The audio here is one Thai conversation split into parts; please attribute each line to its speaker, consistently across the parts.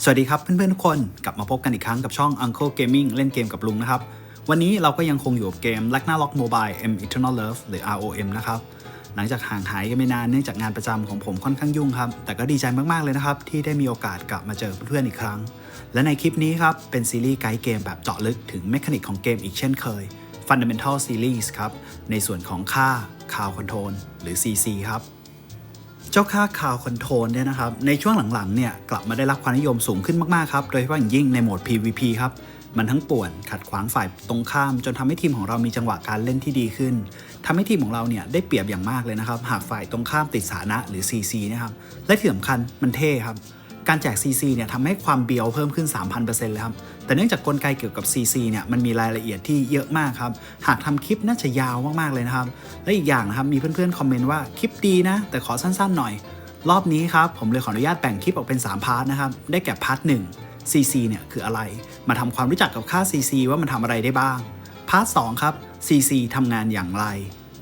Speaker 1: สวัสดีครับเพื่อนๆทุกคนกลับมาพบกันอีกครั้งกับช่อง Uncle Gaming เล่นเกมกับลุงนะครับวันนี้เราก็ยังคงอยู่กับเกม Ragnarok Mobile M Eternal Love หรือ ROM นะครับหลังจากห่างหายกันไปนานเนื่องจากงานประจำของผมค่อนข้างยุ่งครับแต่ก็ดีใจมากๆเลยนะครับที่ได้มีโอกาสกลับมาเจอเพื่อนๆอีกครั้งและในคลิปนี้ครับเป็นซีรีส์ไกด์เกมแบบเจาะลึกถึงเมคานิกของเกมอีกเช่นเคย Fundamental Series ครับในส่วนของค่า Crowd Control หรือ CC ครับเจ้าค่า Crowd Control เนี่ยนะครับในช่วงหลังๆเนี่ยกลับมาได้รับความนิยมสูงขึ้นมากๆครับโดยเฉพาะอย่างยิ่งในโหมด PVP ครับมันทั้งป่วนขัดขวางฝ่ายตรงข้ามจนทำให้ทีมของเรามีจังหวะการเล่นที่ดีขึ้นทำให้ทีมของเราเนี่ยได้เปรียบอย่างมากเลยนะครับหากฝ่ายตรงข้ามติดสถานะหรือ CC นะครับและที่สำคัญมันเท่ครับการแจก CC เนี่ยทำให้ความเบียวเพิ่มขึ้น 3,000% เลยครับแต่เนื่องจากกลไกเกี่ยวกับ CC เนี่ยมันมีรายละเอียดที่เยอะมากครับหากทำคลิปน่าจะยาวมากๆเลยนะครับและอีกอย่างนะครับมีเพื่อนๆคอมเมนต์ว่าคลิปดีนะแต่ขอสั้นๆหน่อยรอบนี้ครับผมเลยขออนุญาตแบ่งคลิปออกเป็น3พาร์ทนะครับได้แก่พาร์ท1 CC เนี่ยคืออะไรมาทำความรู้จักกับค่า CC ว่ามันทำอะไรได้บ้างพาร์ท2ครับ CC ทำงานอย่างไร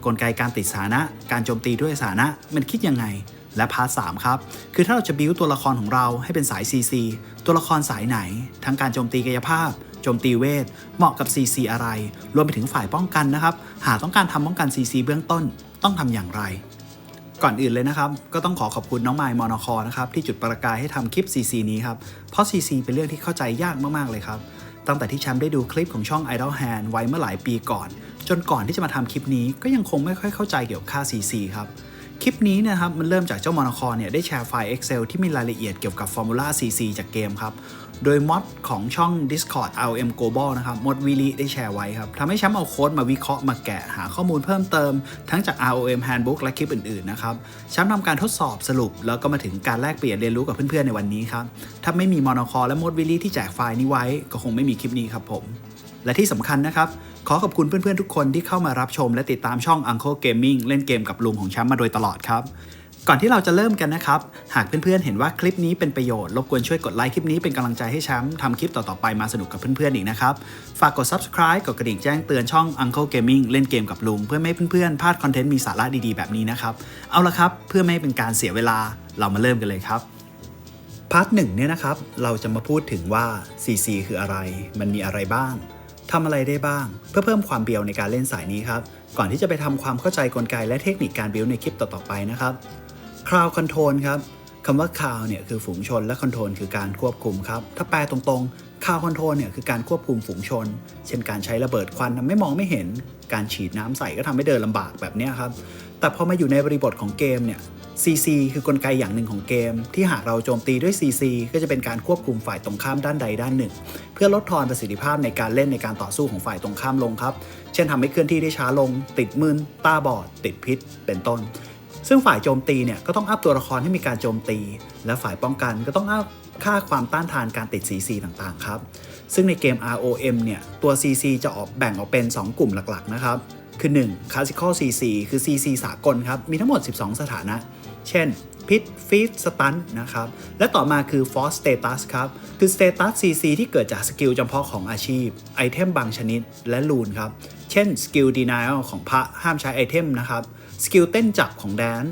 Speaker 1: กลไกการติดสถานะการโจมตีด้วยสถานะมันคิดยังไงและพาร์ท3ครับคือถ้าเราจะบิวตัวละครของเราให้เป็นสาย CC ตัวละครสายไหนทั้งการโจมตีกายภาพโจมตีเวทเหมาะกับ CC อะไรรวมไปถึงฝ่ายป้องกันนะครับหากต้องการทำป้องกัน CC เบื้องต้นต้องทำอย่างไรก่อนอื่นเลยนะครับก็ต้องขอบคุณน้องไมล์มอนคนะครับที่จุดประกายให้ทำคลิป CC นี้ครับเพราะ CC เป็นเรื่องที่เข้าใจยากมากๆเลยครับตั้งแต่ที่แชมป์ได้ดูคลิปของช่อง Idle Hand ไว้เมื่อหลายปีก่อนจนก่อนที่จะมาทำคลิปนี้ก็ยังคงไม่ค่อยเข้าใจเกี่ยวกับค่า CC ครับคลิปนี้นะครับมันเริ่มจากเจ้ามอนคเนี่ยได้แชร์ไฟล์ Excel ที่มีรายละเอียดเกี่ยวกับ Formula CC จากเกมครับโดยมอดของช่อง Discord ROM Global นะครับมอดวิลิได้แชร์ไว้ครับทำให้แชมป์เอาโค้ดมาวิเคราะห์มาแกะหาข้อมูลเพิ่มเติมทั้งจาก ROM Handbook และคลิปอื่นๆนะครับแชมป์ทำการทดสอบสรุปแล้วก็มาถึงการแลกเปลี่ยนเรียนรู้กับเพื่อนๆในวันนี้ครับถ้าไม่มีมอนคและมอดวิลิที่แจกไฟล์นี้ไว้ก็คงไม่มีคลิปนี้ครับผมและที่สำคัญนะครับขอขอบคุณเพื่อนๆทุกคนที่เข้ามารับชมและติดตามช่อง Uncle Gaming เล่นเกมกับลุงของแชมป์มาโดยตลอดครับก่อนที่เราจะเริ่มกันนะครับหากเพื่อนๆเห็นว่าคลิปนี้เป็นประโยชน์รบกวนช่วยกดไลค์คลิปนี้เป็นกำลังใจให้แชมป์ทำคลิปต่อๆไปมาสนุกกับเพื่อนๆอีกนะครับฝากกด Subscribe กดกระดิ่งแจ้งเตือนช่อง Uncle Gaming เล่นเกมกับลุงเพื่อไม่ให้เพื่อนๆพลาดคอนเทนต์มีสาระดีๆแบบนี้นะครับเอาละครับเพื่อไม่ให้เป็นการเสียเวลาเรามาเริ่มกันเลยครับพาร์ท1เนี่ยนะครับเราจะมาพูดถึงว่า CC คืออะไรมันมีอะไรบ้างทำอะไรได้บ้างเพื่อเพิ่มความเบียวในการเล่นสายนี้ครับก่อนที่จะไปทำความเข้าใจกลไกและเทคนิคการบิวในคลิปต่อๆไปนะครับ Crowd Control ครับคำว่า Crowd เนี่ยคือฝูงชนและ Control คือการควบคุมครับถ้าแปลตรงๆ Crowd Control เนี่ยคือการควบคุมฝูงชนเช่นการใช้ระเบิดควันทำให้มองไม่เห็นการฉีดน้ำใส่ก็ทำให้เดินลำบากแบบนี้ครับแต่พอมาอยู่ในบริบทของเกมเนี่ย CC คือกลไกอย่างหนึ่งของเกมที่หากเราโจมตีด้วย CC ก็จะเป็นการควบคุมฝ่ายตรงข้ามด้านใดด้านหนึ่งเพื่อลดทอนประสิทธิภาพในการเล่นในการต่อสู้ของฝ่ายตรงข้ามลงครับเช่นทำให้เคลื่อนที่ได้ช้าลงติดมึนตาบอดติดพิษเป็นต้นซึ่งฝ่ายโจมตีเนี่ยก็ต้องอัพตัวละครให้มีการโจมตีและฝ่ายป้องกันก็ต้องอัพค่าความต้านทานการติด CC ต่างๆครับซึ่งในเกม ROM เนี่ยตัว CC จะแบ่งออกเป็น2กลุ่มหลักๆนะครับคือ1 Classical CC คือ CC สากลครับมีทั้งหมด12สถานะเช่นพิษฟีดสตันนะครับและต่อมาคือ Force Status ครับคือ Status CC ที่เกิดจากสกิลจำเพาะของอาชีพไอเทมบางชนิดและรูนครับเช่นสกิล Denial ของพระห้ามใช้ไอเทมนะครับสกิลเต้นจับของแดน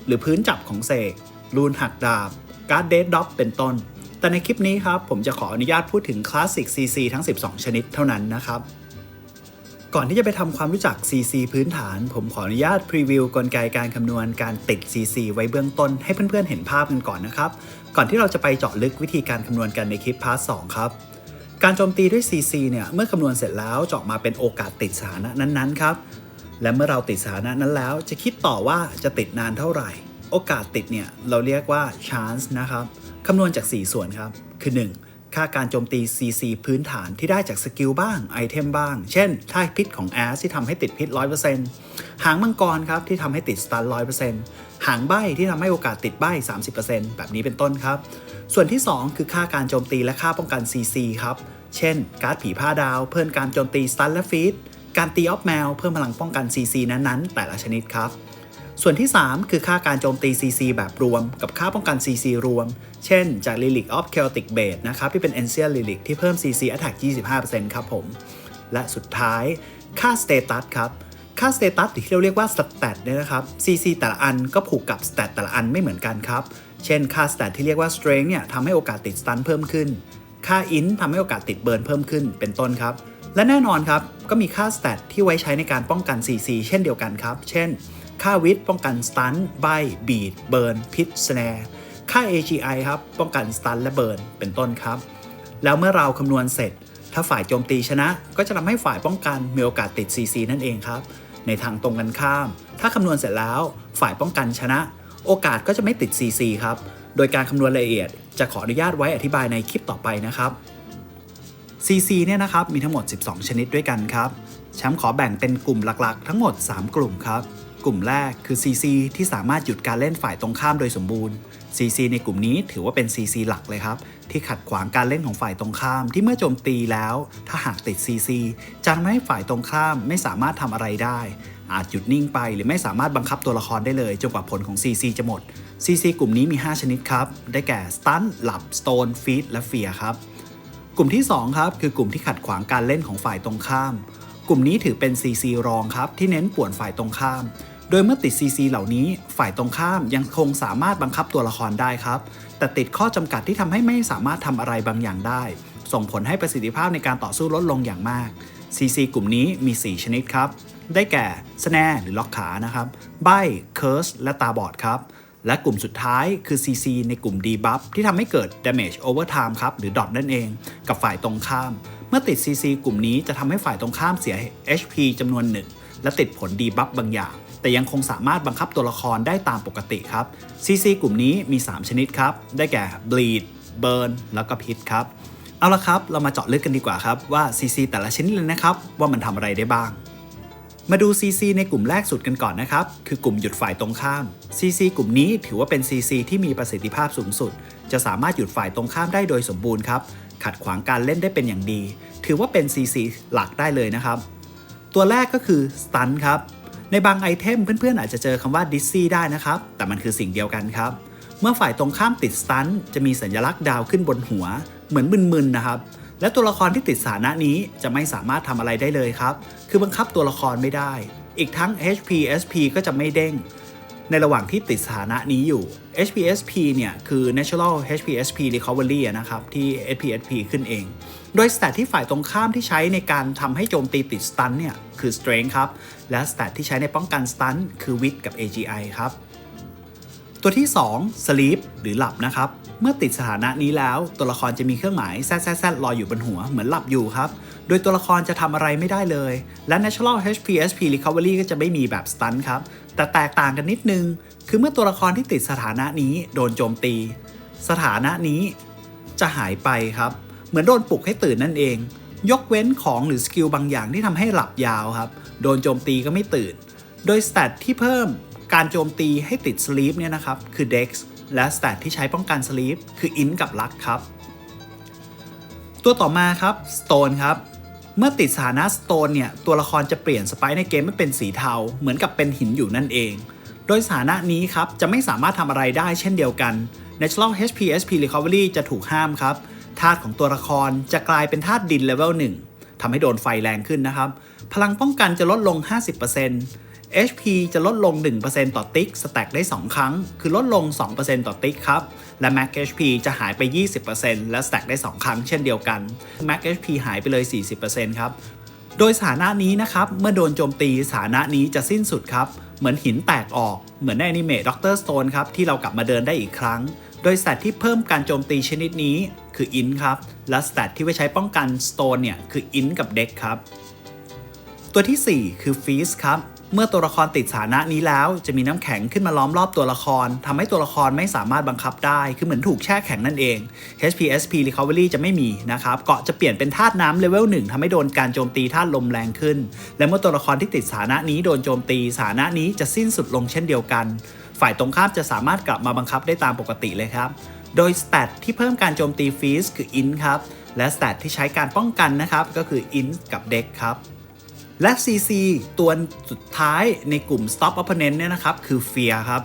Speaker 1: หรือพื้นจับของเสกรูนหักดาบการ์ดเดดด็อปเป็นต้นแต่ในคลิปนี้ครับผมจะขออนุญาตพูดถึงคลาสสิก CC ทั้ง12ชนิดเท่านั้นนะครับก่อนที่จะไปทำความรู้จัก CC พื้นฐานผมขออนุญาตพรีวิวกลไกการคำนวณการติด CC ไว้เบื้องต้นให้เพื่อนๆเห็นภาพกันก่อนนะครับก่อนที่เราจะไปเจาะลึกวิธีการคำนวณกันในคลิปพาร์ท 2ครับการโจมตีด้วย CC เนี่ยเมื่อคำนวณเสร็จแล้วจะออกมาเป็นโอกาสติดสถานะนั้นๆครับและเมื่อเราติดสถานะนั้นแล้วจะคิดต่อว่าจะติดนานเท่าไหร่โอกาสติดเนี่ยเราเรียกว่า chance นะครับคำนวณจาก4ส่วนครับคือ1ค่าการโจมตี CC พื้นฐานที่ได้จากสกิลบ้างไอเทมบ้างเช่นท่าพิษของแอสที่ทำให้ติดพิษ 100% หางมังกรครับที่ทำให้ติดสตัน 100% หางใบ้ที่ทำให้โอกาสติดใบ้ 30% แบบนี้เป็นต้นครับส่วนที่2คือค่าการโจมตีและค่าป้องกัน CC ครับเช่นการ์ดผีผ้าดาวเพิ่มการโจมตีสตันและฟีดการตีออฟแมวเพิ่มพลังป้องกัน CC นั้นๆแต่ละชนิดครับส่วนที่3คือค่าการโจมตี CC แบบรวมกับค่าป้องกัน CC รวมเช่นจาก Relic of Chaotic Blade นะครับที่เป็น Ancient Relic ที่เพิ่ม CC Attack 25% ครับผมและสุดท้ายค่า Status ครับค่า Status ที่เราเรียกว่า Stat เนี่ยนะครับ CC แต่ละอันก็ผูกกับ Stat แต่ละอันไม่เหมือนกันครับ เช่นค่า stat ที่เรียกว่า strength เนี่ยทำให้โอกาสติด stun เพิ่มขึ้นค่า int ทำให้โอกาสติด burn เพิ่มขึ้นเป็นต้นครับและแน่นอนครับก็มีค่า stat ที่ไว้ใช้ในการป้องกัน CC เช่นเดียวกันครับเช่นค่า width ป้องกัน stun ใบ beat burn pitch snare ค่า AGI ครับป้องกัน stun และ burn เป็นต้นครับแล้วเมื่อเราคำนวณเสร็จถ้าฝ่ายโจมตีชนะก็จะทำให้ฝ่ายป้องกันมีโอกาสติด CC นั่นเองครับในทางตรงกันข้ามถ้าคำนวณเสร็จแล้วฝ่ายป้องกันชนะโอกาสก็จะไม่ติด CC ครับโดยการคำนวณรายละเอียดจะขออนุญาตไว้อธิบายในคลิปต่อไปนะครับ CC เนี่ยนะครับมีทั้งหมด12ชนิดด้วยกันครับแชมป์ขอแบ่งเป็นกลุ่มหลักๆทั้งหมด3กลุ่มครับกลุ่มแรกคือ CC ที่สามารถหยุดการเล่นฝ่ายตรงข้ามโดยสมบูรณ์ CC ในกลุ่มนี้ถือว่าเป็น CC หลักเลยครับที่ขัดขวางการเล่นของฝ่ายตรงข้ามที่เมื่อโจมตีแล้วถ้าหากติด CC จะทำให้ฝ่ายตรงข้ามไม่สามารถทำอะไรได้อาจหยุดนิ่งไปหรือไม่สามารถบังคับตัวละครได้เลยจนกว่าผลของ CC จะหมด CC กลุ่มนี้มี5ชนิดครับได้แก่ Stun หลับ Stone Feed และ Fear ครับกลุ่มที่2ครับคือกลุ่มที่ขัดขวางการเล่นของฝ่ายตรงข้ามกลุ่มนี้ถือเป็น CC รองครับที่เน้นป่วนฝ่ายตรงข้ามโดยเมื่อติด CC เหล่านี้ฝ่ายตรงข้ามยังคงสามารถบังคับตัวละครได้ครับแต่ติดข้อจำกัดที่ทำให้ไม่สามารถทำอะไรบางอย่างได้ส่งผลให้ประสิทธิภาพในการต่อสู้ลดลงอย่างมาก CC กลุ่มนี้มี4ชนิดครับได้แก่ Snare หรือล็อกขานะครับใบ้ Curse และตาบอดครับและกลุ่มสุดท้ายคือ CC ในกลุ่ม Debuff ที่ทำให้เกิด Damage Overtime ครับหรือ Dot นั่นเองกับฝ่ายตรงข้ามเมื่อติด CC กลุ่มนี้จะทำให้ฝ่ายตรงข้ามเสีย HP จำนวนหนึ่งและติดผล Debuff บางอย่างแต่ยังคงสามารถบังคับตัวละครได้ตามปกติครับ CC กลุ่มนี้มี3ชนิดครับได้แก่ Bleed Burn แล้วก็ Pit ครับเอาละครับเรามาเจาะลึกกันดีกว่าครับว่า CC แต่ละชนิดเลยนะครับว่ามันทำอะไรได้บ้างมาดู CC ในกลุ่มแรกสุดกันก่อนนะครับคือกลุ่มหยุดฝ่ายตรงข้าม CC กลุ่มนี้ถือว่าเป็น CC ที่มีประสิทธิภาพสูงสุดจะสามารถหยุดฝ่ายตรงข้ามได้โดยสมบูรณ์ครับขัดขวางการเล่นได้เป็นอย่างดีถือว่าเป็น CC หลักได้เลยนะครับตัวแรกก็คือ Stun ครับในบางไอเทมเพื่อนๆอาจจะเจอคำว่า Dizzy ได้นะครับแต่มันคือสิ่งเดียวกันครับเมื่อฝ่ายตรงข้ามติด Stun จะมีสัญลักษณ์ดาวขึ้นบนหัวเหมือนมึนๆนะครับและตัวละครที่ติดสถานะนี้จะไม่สามารถทำอะไรได้เลยครับคือบังคับตัวละครไม่ได้อีกทั้ง HP SP ก็จะไม่เด้งในระหว่างที่ติดสถานะนี้อยู่ HP SP เนี่ยคือ Natural HP SP Recovery นะครับที่ HP SP ขึ้นเองโดย stat ที่ฝ่ายตรงข้ามที่ใช้ในการทำให้โจมตีติด Stun เนี่ยคือ Strength ครับและ stat ที่ใช้ในป้องกัน Stun คือ Width กับ AGI ครับตัวที่2 Sleep หรือหลับนะครับเมื่อติดสถานะนี้แล้วตัวละครจะมีเครื่องหมายแซดลอยอยู่บนหัวเหมือนหลับอยู่ครับโดยตัวละครจะทำอะไรไม่ได้เลยและ Natural HP SP Recovery ก็จะไม่มีแบบ Stun ครับแต่แตกต่างกันนิดนึงคือเมื่อตัวละครที่ติดสถานะนี้โดนโจมตีสถานะนี้จะหายไปครับเหมือนโดนปลุกให้ตื่นนั่นเองยกเว้นของหรือสกิลบางอย่างที่ทำให้หลับยาวครับโดนโจมตีก็ไม่ตื่นโดย stat ที่เพิ่มการโจมตีให้ติด Sleep เนี่ยนะครับคือ Dex และ stat ที่ใช้ป้องกัน Sleep คือ Int กับ Luck ครับตัวต่อมาครับ Stone ครับเมื่อติดสถานะ Stone เนี่ยตัวละครจะเปลี่ยนสไปร์ในเกมไม่เป็นสีเทาเหมือนกับเป็นหินอยู่นั่นเองโดยสถานะนี้ครับจะไม่สามารถทำอะไรได้เช่นเดียวกัน Natural HP SP Recovery จะถูกห้ามครับธาตุของตัวละครจะกลายเป็นธาตุดินเลเวล 1ทำให้โดนไฟแรงขึ้นนะครับพลังป้องกันจะลดลง 50% HP จะลดลง 1% ต่อติ๊กสแต็กได้2ครั้งคือลดลง 2% ต่อติ๊กครับและ Max HP จะหายไป 20% และสแต็กได้2ครั้งเช่นเดียวกัน Max HP หายไปเลย 40% ครับโดยสถานะนี้นะครับเมื่อโดนโจมตีสถานะนี้จะสิ้นสุดครับเหมือนหินแตกออกเหมือนในอนิเมะ Dr. Stone ครับที่เรากลับมาเดินได้อีกครั้งโดย stat ที่เพิ่มการโจมตีชนิดนี้คือ Int ครับและ stat ที่ไว้ใช้ป้องกัน Stone เนี่ยคือ Int กับ Dex ครับตัวที่4คือ Freeze ครับเมื่อตัวละครติดสถานะนี้แล้วจะมีน้ำแข็งขึ้นมาล้อมรอบตัวละครทำให้ตัวละครไม่สามารถบังคับได้คือเหมือนถูกแช่แข็งนั่นเอง HP SP Recovery จะไม่มีนะครับเกาะจะเปลี่ยนเป็นธาตุน้ำเลเวล 1ทำให้โดนการโจมตีธาตุลมแรงขึ้นและเมื่อตัวละครที่ติดสถานะนี้โดนโจมตีสถานะนี้จะสิ้นสุดลงเช่นเดียวกันฝ่ายตรงข้ามจะสามารถกลับมาบังคับได้ตามปกติเลยครับโดย stat ที่เพิ่มการโจมตี Freeze คือ Int ครับและ stat ที่ใช้การป้องกันนะครับก็คือ Int กับ Dex ครับและ CC ตัวสุดท้ายในกลุ่ม Stop Opponent เนี่ยนะครับคือ Fear ครับ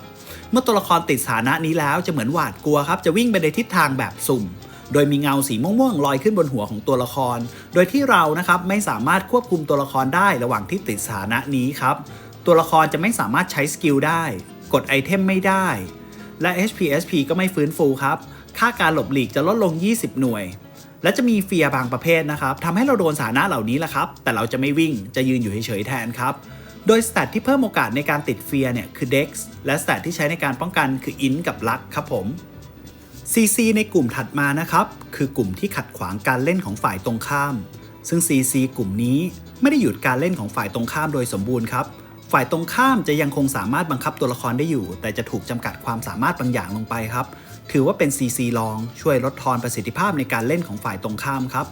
Speaker 1: เมื่อตัวละครติดสถานะนี้แล้วจะเหมือนหวาดกลัวครับจะวิ่งไปในทิศทางแบบสุ่มโดยมีเงาสีม่วงๆลอยขึ้นบนหัวของตัวละครโดยที่เรานะครับไม่สามารถควบคุมตัวละครได้ระหว่างที่ติดสถานะนี้ครับตัวละครจะไม่สามารถใช้สกิลได้กดไอเทมไม่ได้ และ HPSP ก็ไม่ฟื้นฟูครับค่าการหลบหลีกจะลดลง20หน่วยและจะมีเฟียร์บางประเภทนะครับทำให้เราโดนสถานะเหล่านี้แหละครับแต่เราจะไม่วิ่งจะยืนอยู่เฉยๆแทนครับโดยสแตทที่เพิ่มโอกาสในการติดเฟียร์เนี่ยคือ Dex และสแตทที่ใช้ในการป้องกันคือ Int กับ Luck ครับผม CC ในกลุ่มถัดมานะครับคือกลุ่มที่ขัดขวางการเล่นของฝ่ายตรงข้ามซึ่ง CC กลุ่มนี้ไม่ได้หยุดการเล่นของฝ่ายตรงข้ามโดยสมบูรณ์ครับฝ่ายตรงข้ามจะยังคงสามารถบังคับตัวละครได้อยู่แต่จะถูกจำกัดความสามารถบางอย่างลงไปครับถือว่าเป็น CC รองช่วยลดทอนประสิทธิภาพในการเล่นของฝ่ายตรงข้ามครับ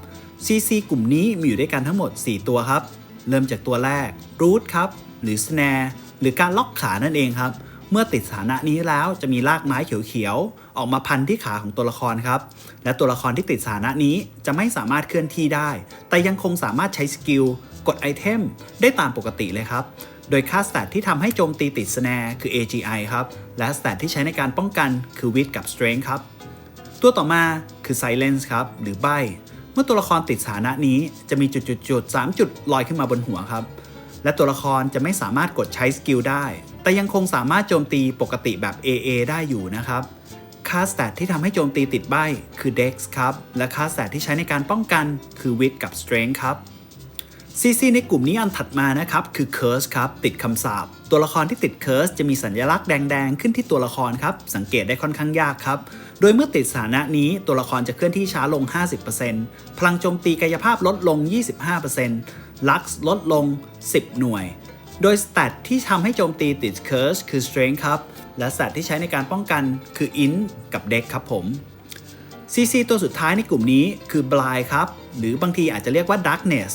Speaker 1: CC กลุ่มนี้มีอยู่ด้วยกันทั้งหมด4ตัวครับเริ่มจากตัวแรก Root ครับหรือ Snare หรือการล็อกขานั่นเองครับเมื่อติดสถานะนี้แล้วจะมีรากไม้เขียวๆออกมาพันที่ขาของตัวละครครับและตัวละครที่ติดสถานะนี้จะไม่สามารถเคลื่อนที่ได้แต่ยังคงสามารถใช้สกิลกดไอเทมได้ตามปกติเลยครับโดยค่าสแตทที่ทำให้โจมตีติด Snare คือ AGI ครับและสแตทที่ใช้ในการป้องกันคือ Wit กับ Strength ครับตัวต่อมาคือ Silence ครับหรือใบ้เมื่อตัวละครติดสถานะนี้จะมีจุดๆ3จุดลอยขึ้นมาบนหัวครับและตัวละครจะไม่สามารถกดใช้สกิลได้แต่ยังคงสามารถโจมตีปกติแบบ AA ได้อยู่นะครับค่าสแตทที่ทำให้โจมตีติดใบ้คือ Dex ครับและค่าสแตทที่ใช้ในการป้องกันคือ Wit กับ Strength ครับ CC ในกลุ่มนี้อันถัดมานะครับคือ Curse ครับติดคำสาปตัวละครที่ติด Curse จะมีสัญลักษณ์แดงๆขึ้นที่ตัวละครครับสังเกตได้ค่อนข้างยากครับโดยเมื่อติดสถานะนี้ตัวละครจะเคลื่อนที่ช้าลง 50% พลังโจมตีกายภาพลดลง 25% Lux ลดลง 10 หน่วยโดยสแตทที่ทำให้โจมตีติด Curse คือ Strength ครับและสแตทที่ใช้ในการป้องกันคือ Int กับ Dex ครับผม CC ตัวสุดท้ายในกลุ่มนี้คือ Blind ครับหรือบางทีอาจจะเรียกว่า Darkness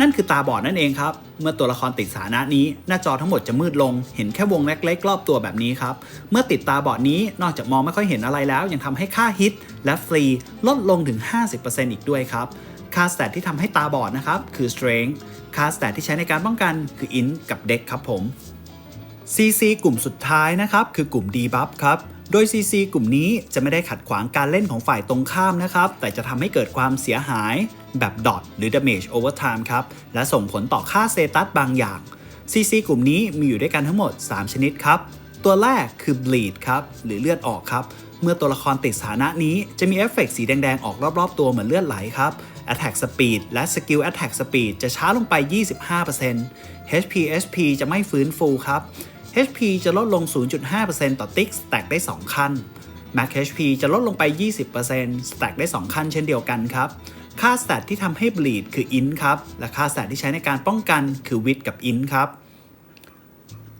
Speaker 1: นั่นคือตาบอดนั่นเองครับเมื่อตัวละครติดสถานะนี้หน้าจอทั้งหมดจะมืดลงเห็นแค่วงเล็กๆรอบตัวแบบนี้ครับเมื่อติดตาบอดนี้นอกจากมองไม่ค่อยเห็นอะไรแล้วยังทำให้ค่าฮิตและฟรีลดลงถึง 50% อีกด้วยครับค่าสแตทที่ทำให้ตาบอดนะครับคือ Strength ค่าสแตทที่ใช้ในการป้องกันคือ Int กับ Dex ครับผม CC กลุ่มสุดท้ายนะครับคือกลุ่ม Debuff ครับโดย CC กลุ่มนี้จะไม่ได้ขัดขวางการเล่นของฝ่ายตรงข้ามนะครับแต่จะทำให้เกิดความเสียหายแบบ Dot หรือ Damage over time ครับและส่งผลต่อค่าสเตตัสบางอย่าง CC กลุ่มนี้มีอยู่ด้วยกันทั้งหมด3ชนิดครับตัวแรกคือ Bleed ครับหรือเลือดออกครับเมื่อตัวละครติดสถานะนี้จะมีเอฟเฟกต์สีแดงๆออกรอบๆตัวเหมือนเลือดไหลครับ Attack Speed และ Skill Attack Speed จะช้าลงไป 25% HPSP จะไม่ฟื้นฟูครับHP จะลดลง 0.5% ต่อติ๊ก stack ได้ 2 ขั้น Max HP จะลดลงไป 20% stack ได้ 2 ขั้นเช่นเดียวกันครับ ค่า stat ที่ทำให้ bleed คือ int ครับ และค่า stat ที่ใช้ในการป้องกันคือ wit กับ int ครับ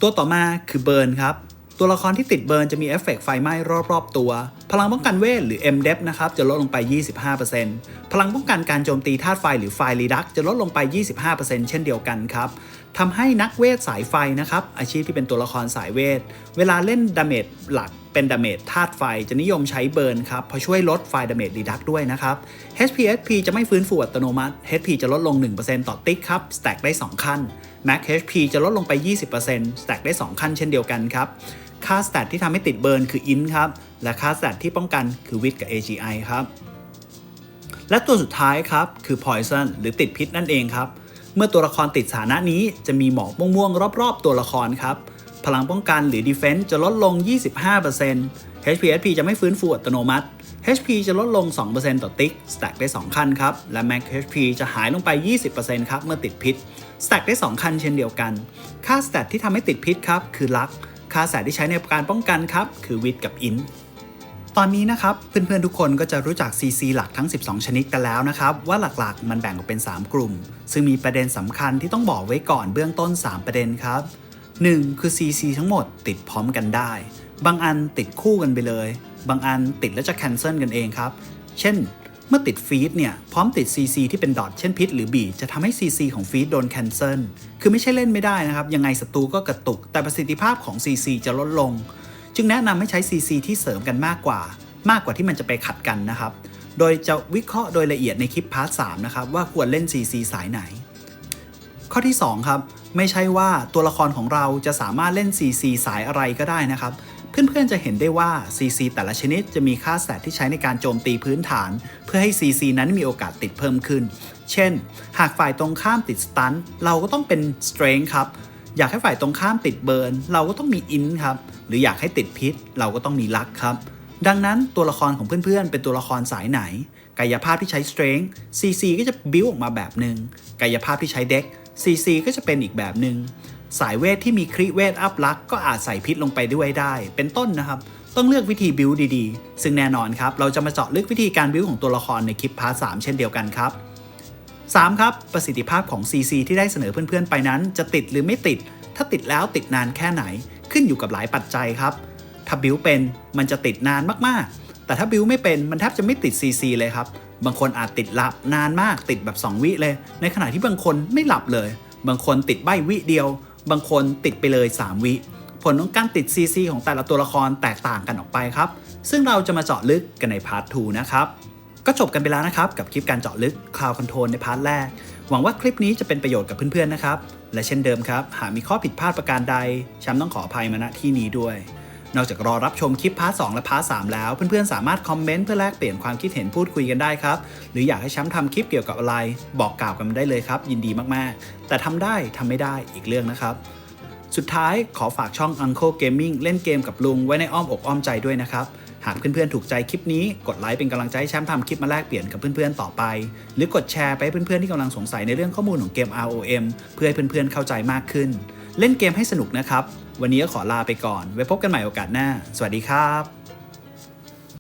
Speaker 1: ตัวต่อมาคือ burn ครับ ตัวละครที่ติด burn จะมีเอฟเฟกต์ไฟไหม้รอบๆตัว พลังป้องกันเวทหรือ MDEP นะครับจะลดลงไป 25% พลังป้องกันการโจมตีธาตุไฟหรือไฟรีดักจะลดลงไป 25% เช่นเดียวกันครับทำให้นักเวทสายไฟนะครับอาชีพที่เป็นตัวละครสายเวทเวลาเล่นดาเมจหลักเป็นดาเมจธาตุไฟจะนิยมใช้เบิร์นครับเพราะช่วยลดไฟดาเมจรีดักด้วยนะครับ HPSP จะไม่ฟื้นฟูอัตโนมัติ HP จะลดลง 1% ต่อติ๊กครับ stack ได้ 2 ขั้น Max HP จะลดลงไป 20% stack ได้ 2 ขั้นเช่นเดียวกันครับค่า stat ที่ทำให้ติดเบิร์นคือ int ครับและค่า stat ที่ป้องกันคือ wit กับ AGI ครับและตัวสุดท้ายครับคือ poison หรือติดพิษนั่นเองครับเมื่อตัวละครติดสถานะนี้จะมีหมอกม่วงๆรอบๆตัวละครครับพลังป้องกันหรือ defense จะลดลง 25% HPSP จะไม่ฟื้นฟูอัตโนมัติ HP จะลดลง 2% ต่อติ๊ก stack ได้ 2 ขั้นครับและ Max HP จะหายลงไป 20% ครับเมื่อติดพิษ stack ได้ 2 ขั้นเช่นเดียวกันค่า stat ที่ทำให้ติดพิษครับคือ Luck ค่า stat ที่ใช้ในการป้องกันครับคือ Wit กับ Intตอนนี้นะครับเพื่อนๆทุกคนก็จะรู้จัก CC หลักทั้ง12ชนิดกันแล้วนะครับว่าหลักๆมันแบ่งออกเป็น3กลุ่มซึ่งมีประเด็นสำคัญที่ต้องบอกไว้ก่อนเบื้องต้น3ประเด็นครับ1คือ CC ทั้งหมดติดพร้อมกันได้บางอันติดคู่กันไปเลยบางอันติดแล้วจะแคนเซิลกันเองครับเช่นเมื่อติดฟีดเนี่ยพร้อมติด CC ที่เป็นดอทเช่นพิษหรือบีจะทำให้ CC ของฟีดโดนแคนเซิลคือไม่ใช่เล่นไม่ได้นะครับยังไงศัตรูก็กระตุกแต่ประสิทธิภาพของ CC จะลดลงจึงแนะนำให้ใช้ CC ที่เสริมกันมากกว่าที่มันจะไปขัดกันนะครับโดยจะวิเคราะห์โดยละเอียดในคลิปพาร์ท 3นะครับว่าควรเล่น CC สายไหนข้อที่2ครับไม่ใช่ว่าตัวละครของเราจะสามารถเล่น CC สายอะไรก็ได้นะครับเพื่อนๆจะเห็นได้ว่า CC แต่ละชนิดจะมีค่า stat ที่ใช้ในการโจมตีพื้นฐานเพื่อให้ CC นั้นมีโอกาสติดเพิ่มขึ้นเช่นหากฝ่ายตรงข้ามติดสตันเราก็ต้องเป็น strength ครับ อยากให้ฝ่ายตรงข้ามติดเบิร์นเราก็ต้องมีอินครับหรืออยากให้ติดพิษเราก็ต้องมีลักครับดังนั้นตัวละครของเพื่อนๆเป็นตัวละครสายไหนกายภาพที่ใช้ Strength CC ก็จะบิ้วออกมาแบบหนึ่งกายภาพที่ใช้ Dex CC ก็จะเป็นอีกแบบหนึ่งสายเวทที่มีคริเวทอัพลักก็อาจใส่พิษลงไปด้วยได้เป็นต้นนะครับต้องเลือกวิธีบิ้วดีๆซึ่งแน่นอนครับเราจะมาเจาะลึกวิธีการบิ้วของตัวละครในคลิปพาร์ท 3เช่นเดียวกันครับ3ครับประสิทธิภาพของ CC ที่ได้เสนอเพื่อนๆไปนั้นจะติดหรือไม่ติดถ้าติดแล้วติดนานแค่ไหนขึ้นอยู่กับหลายปัจจัยครับถ้าบิ้วเป็นมันจะติดนานมากๆแต่ถ้าบิ้วไม่เป็นมันแทบจะไม่ติด CC เลยครับบางคนอาจติดหลับนานมากติดแบบ2วิเลยในขณะที่บางคนไม่หลับเลยบางคนติดใบ้วิเดียวบางคนติดไปเลย3วิผลของการติด CC ของแต่ละตัวละครแตกต่างกันออกไปครับซึ่งเราจะมาเจาะลึกกันในพาร์ท 2 นะครับก็จบกันไปแล้วนะครับกับคลิปการเจาะลึก Cloud Control ในพาร์ทแรกหวังว่าคลิปนี้จะเป็นประโยชน์กับเพื่อนๆนะครับและเช่นเดิมครับหากมีข้อผิดพลาดประการใดแชมป์ต้องขออภัยมาณที่นี้ด้วยนอกจากรอรับชมคลิปพาร์ท 2 และพาร์ท 3 แล้วเพื่อนๆสามารถคอมเมนต์เพื่อแลกเปลี่ยนความคิดเห็นพูดคุยกันได้ครับหรืออยากให้แชมป์ทำคลิปเกี่ยวกับอะไรบอกกล่าวกันมาได้เลยครับยินดีมากๆแต่ทำได้ทำไม่ได้อีกเรื่องนะครับสุดท้ายขอฝากช่อง Uncle Gaming เล่นเกมกับลุงไว้ในอ้อมอกอ้อมใจด้วยนะครับหากเพื่อนๆถูกใจคลิปนี้กดไลค์เป็นกำลังใจให้แชมป์ทำคลิปมาแลกเปลี่ยนกับเพื่อนๆต่อไปหรือกดแชร์ไปให้เพื่อนๆที่กำลังสงสัยในเรื่องข้อมูลของเกม ROM เพื่อให้เพื่อนๆเข้าใจมากขึ้นเล่นเกมให้สนุกนะครับวันนี้ก็ขอลาไปก่อนไว้พบกันใหม่โอกาสหน้าสวัสดีครับ